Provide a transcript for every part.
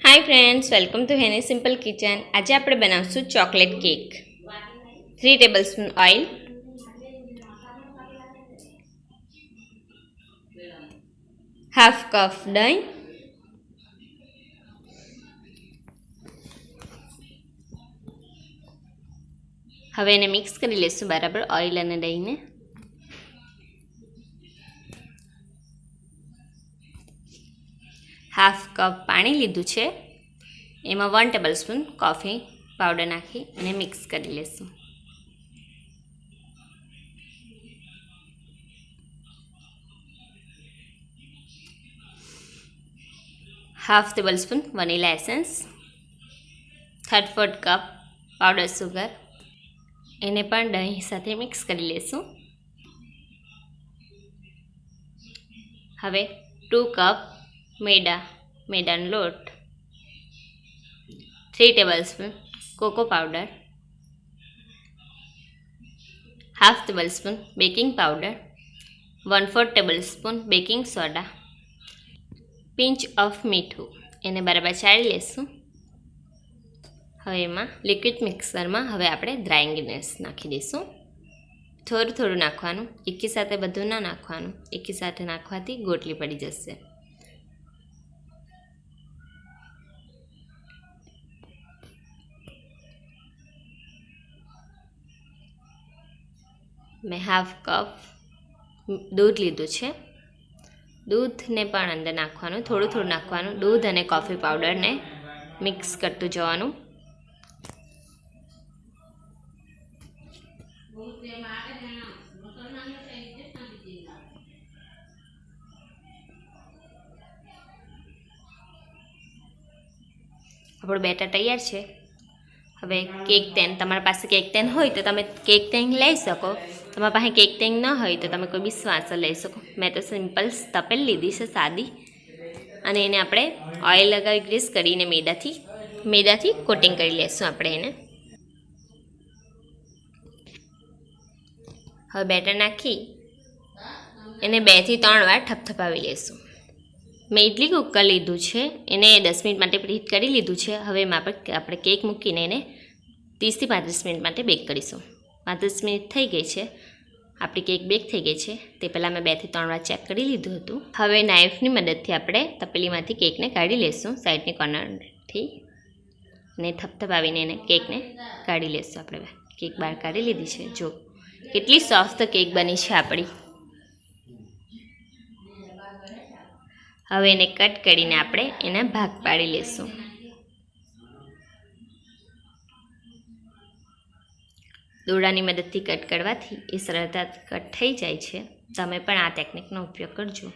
Hi friends, welcome to Heni simple kitchen. आज आप बनावशु chocolate cake. 3 tablespoon oil, half cup दही, हवे एने मिक्स करी लेशुं बराबर ऑइल अने दही ने। हाफ कप पाणी लीधुं छे, एमां 1 टेबलस्पून कॉफी पाउडर नाखी अने मिक्स करी लेशुं। Half tablespoon vanilla essence, 1/3 cup powder sugar, एने पण दही साथे मिक्स करी लेशुं। हवे 2 कप मैदानो लोट, 3 tablespoon cocoa powder, half tablespoon baking powder, 1/4 tablespoon baking soda, pinch of मीठू, एने बराबर चाळी लेशुं। हवे एमां लिक्विड मिक्सर में हवे आपणे ड्राय इंग्रेडिएंट्स नाखी दईशुं। थोड़ुं थोड़ुं नाखवानुं, एकी साथे बधुं ना नाखवानुं, एकी साथे नाखवाथी गोटली पड़ी जशे। मैं हाफ कप दूध लीधुं छे, दूध ने पण अंदर नाखवानुं, थोड़ुं थोड़ुं नाखवानुं। दूध अने कॉफी पाउडर ने मिक्स करतुं जवानुं। આપણું બેટર તૈયાર છે। હવે કેક ટેન, તમારા પાસે કેક ટેન હોય તો તમે કેક ટેન લઈ શકો। તમારા પાસે કેક ટેન ન હોય તો તમે કોઈ બી સ્વાસર લઈ શકો। મેં તો સિમ્પલ તપેલી લીધી છે સાદી, અને એને આપણે ઓઇલ લગાવી ગ્રીસ કરીને મેદાથી કોટિંગ કરી લેશું આપણે એને। હવે બેટર નાખી એને 2 થી 3 વાર થપથપાવી લેશું। मैं इडली कुकर लीधुं छे, एने 10 मिनिट माटे प्रीहीट करी लीधुं छे। हवे एमां आपणे केक मूकीने एने 30 થી 35 मिनिट माटे बेक करीशुं। 35 मिनिट थई गई छे, आपणी केक बेक थई गई छे। ते पहेला मैं 2 થી 3 વાર चेक करी लीधुं हतुं। हवे नाइफनी मददथी आपणे तपेलीमांथी केकने काढी लेशुं, साइडनी कॉर्नरथी, ने थपथपावीने एने केकने काढी लेशुं। आपणे केक बहार काढी लीधी छे। जो केटली सॉफ्ट केक बनी छे आपणी। हवे एने कट करीने आपणे एना भाग पाड़ी लेशुं। दोरानी मददथी कट करवाथी ए सरळताथी कट थई जाय छे। तमे पण आ टेक्निकनो उपयोग करजो,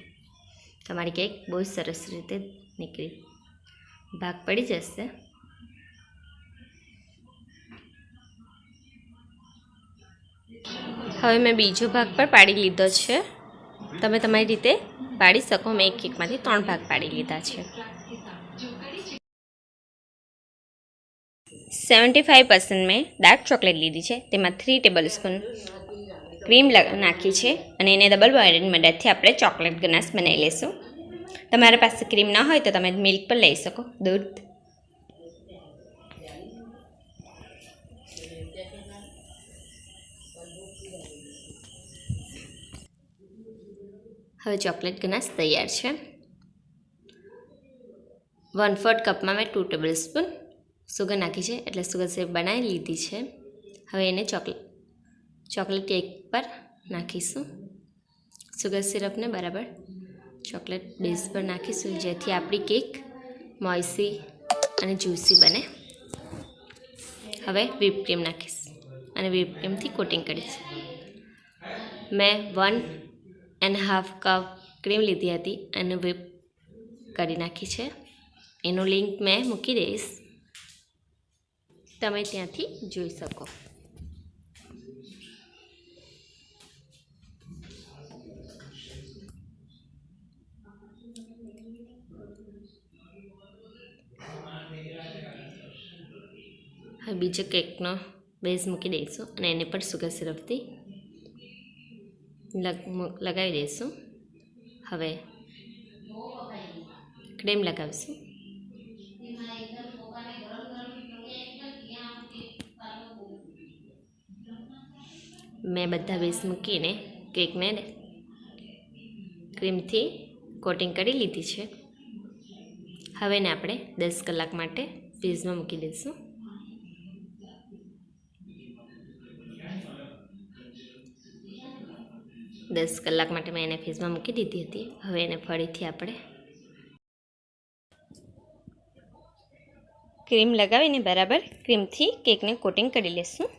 तमारी केक बहुत सरस रीते निकળી भाग पड़ी जशे। हवे मैं बीजो भाग पर पाड़ी लीधो छे। तमे तमारी रीते पाड़ी सको। मैं एक केकमांथी 3 भाग पाड़ी लीधा छे। 75% में डार्क चॉकलेट लीधी छे, तेमां 3 टेबलस्पून क्रीम नाखी छे, अने एने डबल बॉयलनी मददथी आपणे चॉकलेट गनाश बनावी लेशुं। तमारा पासे क्रीम न होय तो तमे मिल्क पण लई शको, दूध। हवे चॉकलेट गनाश तैयार है। 1/4 कप में मैं 2 टेबलस्पून सुगर नाखी है, एटले सुगर सिरप बनावी लीधी है। हवे एने चॉकलेट केक पर नाखीशुं। सुगर सिरप ने बराबर चॉकलेट बेस पर नाखीशुं, जेथी आपणी केक मॉइसी अने ज्यूसी बने। हवे व्हीप क्रीम नाखीश अने व्हीप क्रीम थी कोटिंग करीश। मैं 1.5 कप क्रीम लीधी हती अने व्हीप करी नाखी है। एनो लिंक मैं मूकी दईश, तमे त्यांथी जोई शको। हवे बीजो केकनो बेस मूकी दईशुं अने एने पर सुगर सिरपथी लगावी दईशुं। हवे क्रीम लगावीशुं। મેં બધા બેઝ મૂકીને કેકને ક્રીમથી કોટિંગ કરી લીધી છે. હવે એને આપણે 10 કલાક માટે ફ્રીઝમાં મૂકી દઈશું. દસ કલાક માટે મેં એને ફ્રીઝમાં મૂકી દીધી હતી. હવે એને ફરીથી આપણે ક્રીમ લગાવીને બરાબર ક્રીમથી કેકને કોટિંગ કરી લઈશું.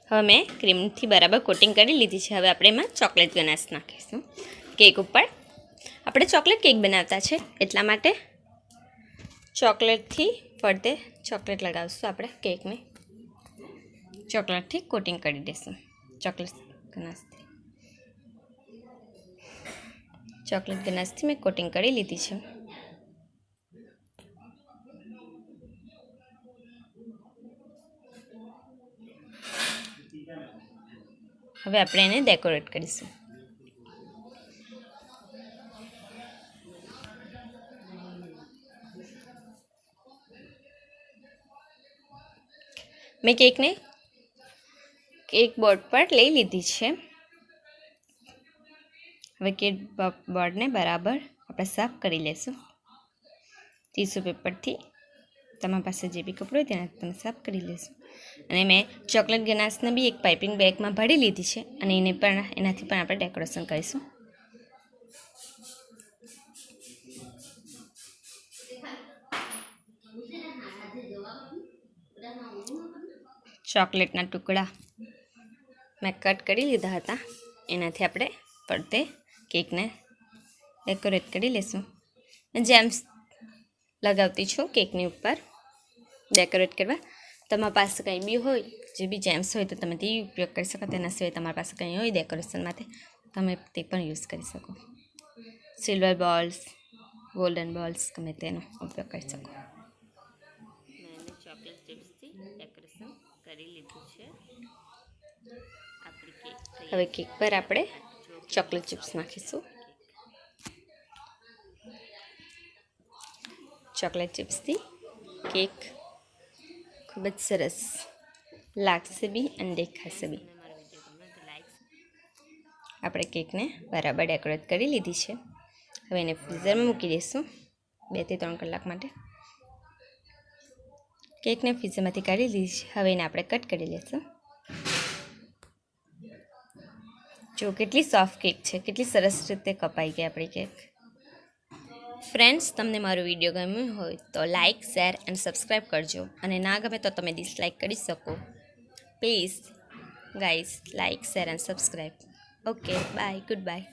હવે મેં ક્રીમથી બરાબર કોટિંગ કરી લીધી છે. હવે આપણે એમાં ચોકલેટ ગનાશ નાખીશું કેક ઉપર. આપણે ચોકલેટ કેક બનાવતા છે એટલા માટે ચોકલેટથી ફરતે ચોકલેટ લગાવીશું. આપણે કેકને ચોકલેટથી કોટિંગ કરી દઈશું. ચોકલેટ ગનાશથી મેં કોટિંગ કરી લીધી છે. હવે આપણે એને ડેકોરેટ કરીશું. મેં કેકને કેક બોર્ડ પર લઈ લીધી છે. હવે કેક બોર્ડને બરાબર આપણે સાફ કરી લેશું. ટીશ્યુ પેપરથી તમારી પાસે જે બી કપડું હોય તેનાથી તમે સાફ કરી લેશું. અને મેં ચોકલેટ ગનાશને બી એક પાઇપિંગ બેગમાં ભરી લીધી છે અને એનાથી પણ આપણે ડેકોરેશન કરીશું. ચોકલેટના ટુકડા મેં કટ કરી લીધા હતા. એનાથી આપણે ફરતે કેકને ડેકોરેટ કરી લઈશું. જેમ્સ લગાવતી છું કેકની ઉપર ડેકોરેટ કરવા. તમારી પાસે કંઈ બી હોય, જે બી જેમ્સ હોય તો તમે તે ઉપયોગ કરી શકો. તેના સિવાય તમારી પાસે કંઈ હોય ડેકોરેશન માટે તમે તે પણ યુઝ કરી શકો. સિલ્વર બોલ્સ, ગોલ્ડન બોલ્સ, ગમે તેનો ઉપયોગ કરી શકો. મેં ચોકલેટ ચિપ્સથી ડેકોરેશન કરી લીધું છે. હવે કેક પર આપણે ચોકલેટ ચિપ્સ નાખીશું. ચોકલેટ ચિપ્સથી કેક ખૂબ જ સરસ લાગશે બી અને દેખાશે બી. આપણે કેકને બરાબર ડેકોરેટ કરી લીધી છે. હવે એને ફ્રીઝરમાં મૂકી દઈશું 2 થી 3 કલાક માટે. કેકને ફ્રીઝરમાંથી કાઢી લીધી છે. હવે એને આપણે કટ કરી લઈશું. જો કેટલી સોફ્ટ કેક છે, કેટલી સરસ રીતે કપાઈ ગઈ આપણી કેક. ફ્રેન્ડ્સ, તમને મારો વિડીયો ગમ્યો હોય તો લાઇક, શેર અને સબસ્ક્રાઈબ કરજો. અને ના ગમે તો તમે ડિસલાઇક કરી શકો. Please guys, like, share and subscribe. Okay, bye, good bye.